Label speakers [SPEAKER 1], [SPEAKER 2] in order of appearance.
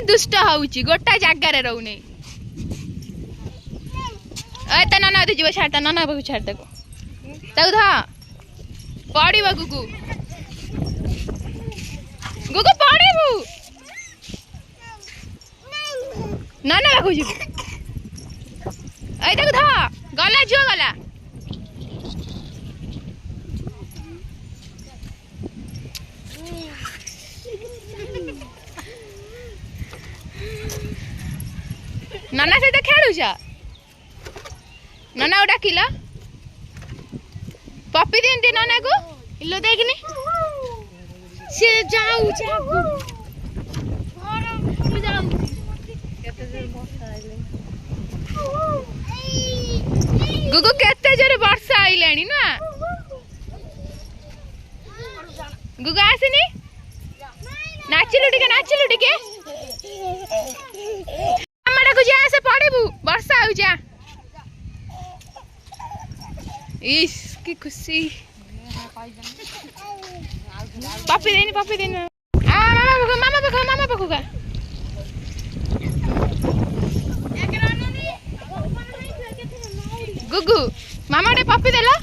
[SPEAKER 1] दुष्ट होउची गोटा जगह रे रहू नहीं ए त नाना दे जीव छाड़ नाना बाबू छाड़ तको तक धा पड़ीबो गुगु गुगु पड़ीबू नाना बाबू जीव ए तक धा गला जो गला नाना सहित खेलुछ नाना उड़ा किला पप्पी दिंती नाना को इलो देखनी से जाऊ गुगु केते जोरे वर्षा आइलानी ना गुगु आसिनी नाचिलु टिके जा से पड़ीबू वर्षा हो जा इस की खुशी पप्पी देनी आ मामा बखू का गुगु मामा डे पप्पी देला